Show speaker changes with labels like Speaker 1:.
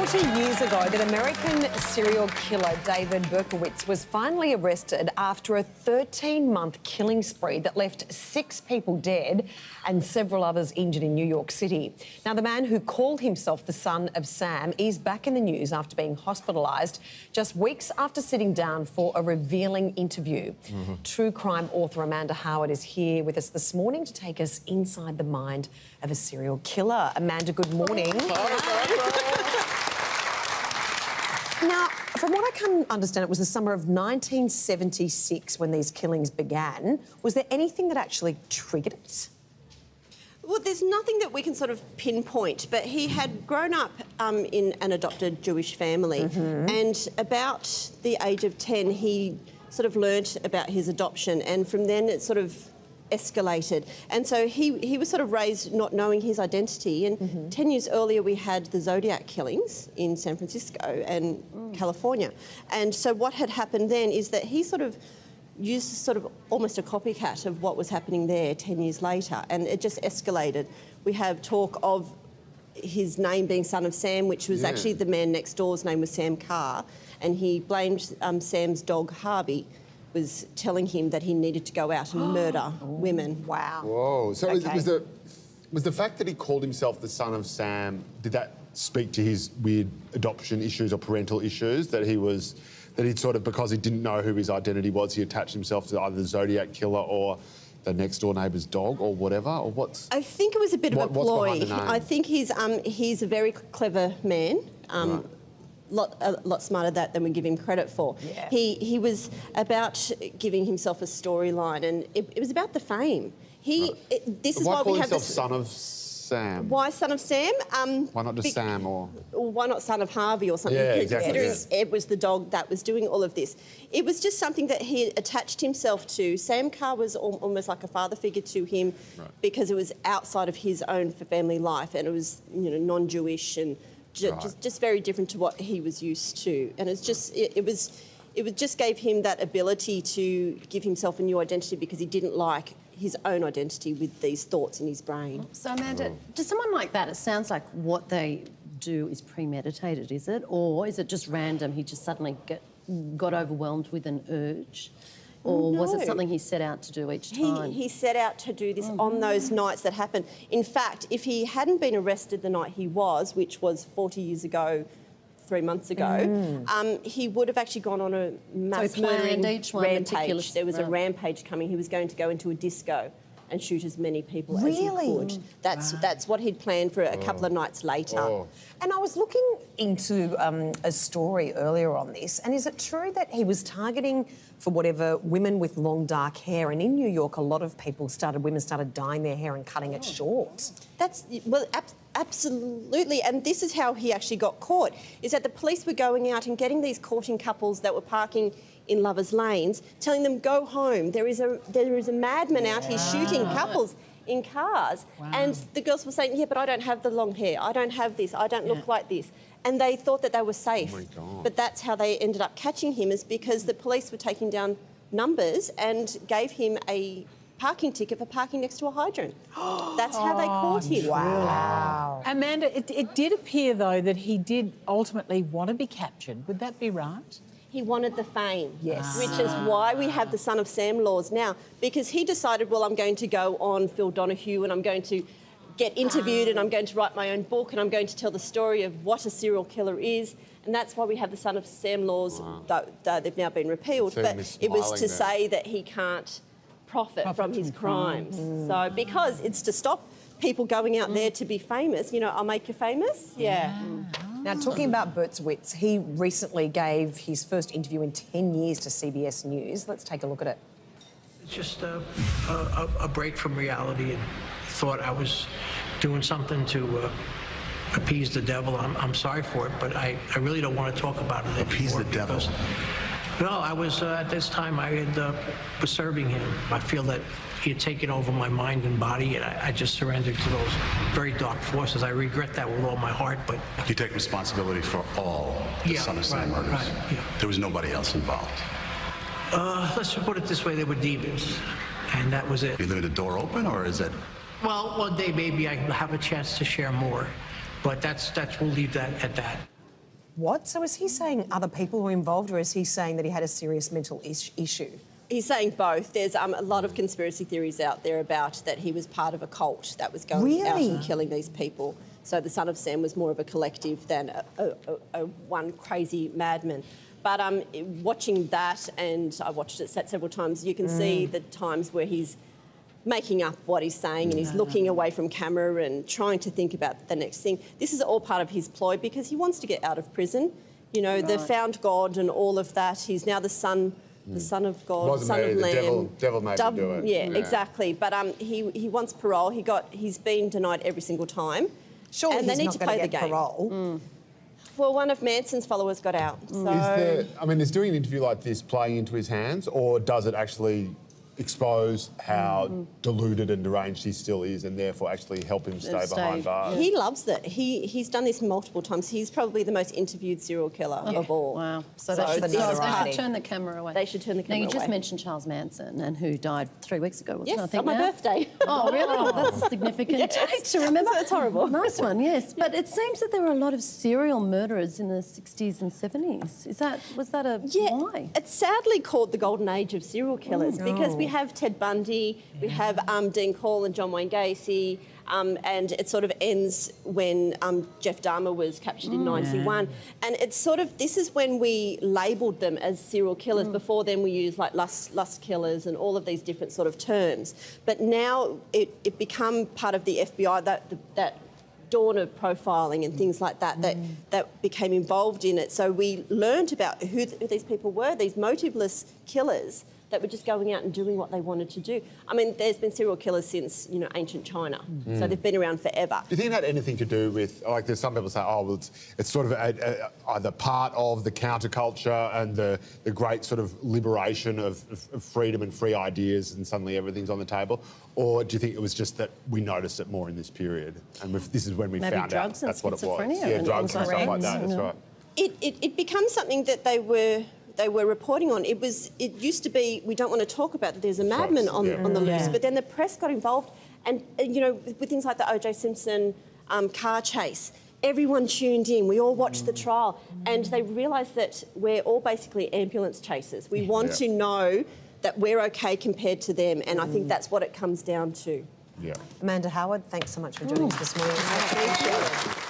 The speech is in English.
Speaker 1: 40 years ago, that American serial killer David Berkowitz was finally arrested after a 13-month killing spree that left 6 people dead and several others injured in New York City. Now, the man who called himself the son of Sam is back in the news after being hospitalised just weeks after sitting down for a revealing interview. True crime author Amanda Howard is here with us this morning to take us inside the mind of a serial killer. Amanda, good morning. Now, from what I can understand, it was the summer of 1976 when these killings began. Was there anything that actually triggered it?
Speaker 2: Well, there's nothing that we can sort of pinpoint, but he had grown up in an adopted Jewish family, and about the age of 10, he sort of learnt about his adoption, and from then it sort of escalated. And so he was sort of raised not knowing his identity, and 10 years earlier we had the Zodiac killings in San Francisco and California. And so what had happened then is that he sort of used sort of almost a copycat of what was happening there 10 years later, and it just escalated. We have talk of his name being Son of Sam, which was actually the man next door's name was Sam Carr, and he blamed Sam's dog Harvey, was telling him that he needed to go out and murder women.
Speaker 1: Wow.
Speaker 3: Whoa. So was the fact that he called himself the son of Sam, did that speak to his weird adoption issues or parental issues, that he'd sort of, because he didn't know who his identity was, he attached himself to either the Zodiac killer or the next door neighbour's dog or whatever? Or what's...
Speaker 2: I think it was a bit of a ploy.
Speaker 3: What's behind the name?
Speaker 2: I think he's a very clever man.
Speaker 3: Right.
Speaker 2: A lot smarter than we give him credit for.
Speaker 1: Yeah.
Speaker 2: He was about giving himself a storyline, and it was about the fame. This is why we have this.
Speaker 3: Son of Sam?
Speaker 2: Why Son of Sam?
Speaker 3: Why not just Sam or?
Speaker 2: Why not Son of Harvey or something?
Speaker 3: Yeah, exactly.
Speaker 2: Considering Ed was the dog that was doing all of this. It was just something that he attached himself to. Sam Carr was almost like a father figure to him because it was outside of his own family life, and it was, you know, non-Jewish and just very different to what he was used to. And it's just it just gave him that ability to give himself a new identity because he didn't like his own identity with these thoughts in his brain.
Speaker 4: So, Amanda, to someone like that, it sounds like what they do is premeditated, is it? Or is it just random? He just suddenly got overwhelmed with an urge? Or was it something he set out to do each time?
Speaker 2: He set out to do this on those nights that happened. In fact, if he hadn't been arrested the night he was, which was 40 years ago, 3 months ago, he would have actually gone on a mass murdering rampage. There was a rampage coming. He was going to go into a disco and shoot as many people as he could. That's what he'd planned for a couple of nights later.
Speaker 1: And I was looking into a story earlier on this, and is it true that he was targeting for whatever women with long dark hair? And in New York, a lot of women started dyeing their hair and cutting it short.
Speaker 2: Absolutely, and this is how he actually got caught, is that the police were going out and getting these courting couples that were parking in lovers' lanes, telling them, go home. There is a madman out here shooting couples in cars. And the girls were saying, yeah, but I don't have the long hair. I don't have this. I don't look like this. And they thought that they were safe.
Speaker 3: Oh my God.
Speaker 2: But that's how they ended up catching him, is because the police were taking down numbers and gave him a parking ticket for parking next to a hydrant. That's how they caught him.
Speaker 1: Wow.
Speaker 5: Amanda, it did appear, though, that he did ultimately want to be captured. Would that be right?
Speaker 2: He wanted the fame,
Speaker 1: yes,
Speaker 2: which is why we have the Son of Sam laws now, because he decided, well, I'm going to go on Phil Donahue and I'm going to get interviewed and I'm going to write my own book and I'm going to tell the story of what a serial killer is. And that's why we have the Son of Sam laws, though they've now been repealed. But it was to say that he can't profit from his crimes. So, because it's to stop people going out there to be famous, you know, I'll make you famous.
Speaker 1: Now, talking about Berkowitz, he recently gave his first interview in 10 years to CBS News. Let's take a look at it.
Speaker 6: It's just a break from reality, and thought I was doing something to appease the devil. I'm sorry for it, but I really don't want to talk about it anymore.
Speaker 7: Appease the devil?
Speaker 6: No, I was, at this time, I was serving him. I feel that he had taken over my mind and body, and I just surrendered to those very dark forces. I regret that with all my heart, but...
Speaker 7: You take responsibility for all the Son of Sam murders. There was nobody else involved.
Speaker 6: Let's put it this way, they were demons, and that was it.
Speaker 7: You leave the door open, or is it...
Speaker 6: Well, one day maybe I have a chance to share more, but we'll leave that at that.
Speaker 1: What? So is he saying other people were involved, or is he saying that he had a serious mental issue?
Speaker 2: He's saying both. There's a lot of conspiracy theories out there about that he was part of a cult that was going out and killing these people. So the Son of Sam was more of a collective than a one crazy madman. But watching that, and I watched it several times, you can see the times where he's making up what he's saying and he's looking away from camera and trying to think about the next thing. This is all part of his ploy because he wants to get out of prison. You know, the found God and all of that. He's now the son of God, son of Lamb.
Speaker 3: The devil made him do it.
Speaker 2: Yeah, exactly. But he wants parole. He's been denied every single time.
Speaker 1: Surely
Speaker 2: and
Speaker 1: he's
Speaker 2: they need
Speaker 1: not
Speaker 2: to
Speaker 1: going
Speaker 2: play
Speaker 1: to
Speaker 2: the
Speaker 1: get
Speaker 2: game.
Speaker 1: parole.
Speaker 2: Well, one of Manson's followers got out. So
Speaker 3: Is doing an interview like this playing into his hands, or does it actually expose how deluded and deranged he still is, and therefore actually help him stay behind bars?
Speaker 2: he loves it. He's done this multiple times. He's probably the most interviewed serial killer of all.
Speaker 4: Wow. So
Speaker 1: that's
Speaker 4: they should,
Speaker 1: the
Speaker 4: stop.
Speaker 1: notoriety.
Speaker 4: They should turn the camera away.
Speaker 2: They should turn the camera
Speaker 4: Now, you just
Speaker 2: away.
Speaker 4: mentioned Charles Manson, and who died 3 weeks ago, wasn't it? I
Speaker 2: Yes,
Speaker 4: think
Speaker 2: on my
Speaker 4: now?
Speaker 2: birthday.
Speaker 4: Oh, really? Oh, that's a significant date to remember.
Speaker 2: That's horrible.
Speaker 4: Nice one, yes. But it seems that there were a lot of serial murderers in the 60s and 70s. Was that why?
Speaker 2: It's sadly called the golden age of serial killers because we have Ted Bundy, we have Dean Call and John Wayne Gacy, and it sort of ends when Jeff Dahmer was captured in 91. And it's sort of, this is when we labelled them as serial killers. Before then we used like lust killers and all of these different sort of terms. But now it become part of the FBI, that dawn of profiling and things like that, that became involved in it. So we learned about who these people were, these motiveless killers that were just going out and doing what they wanted to do. I mean, there's been serial killers since, ancient China. So they've been around forever.
Speaker 3: Do you think it had anything to do with, like, there's some people say, oh, well, it's sort of either part of the counterculture and the great sort of liberation of freedom and free ideas, and suddenly everything's on the table? Or do you think it was just that we noticed it more in this period, and this is when we
Speaker 4: Maybe
Speaker 3: found
Speaker 4: drugs
Speaker 3: out
Speaker 4: and
Speaker 3: that's what it was?
Speaker 4: schizophrenia
Speaker 3: Yeah,
Speaker 4: and
Speaker 3: drugs and stuff like that.
Speaker 4: anxiety.
Speaker 3: That's right.
Speaker 2: It becomes something that they were reporting on. It used to be, we don't want to talk about that there's a madman on the loose, but then the press got involved, and with things like the O.J. Simpson car chase, everyone tuned in. We all watched the trial, and they realised that we're all basically ambulance chasers. We want to know that we're okay compared to them, and I think that's what it comes down to.
Speaker 3: Yeah.
Speaker 1: Amanda Howard, thanks so much for joining us this morning. I appreciate it.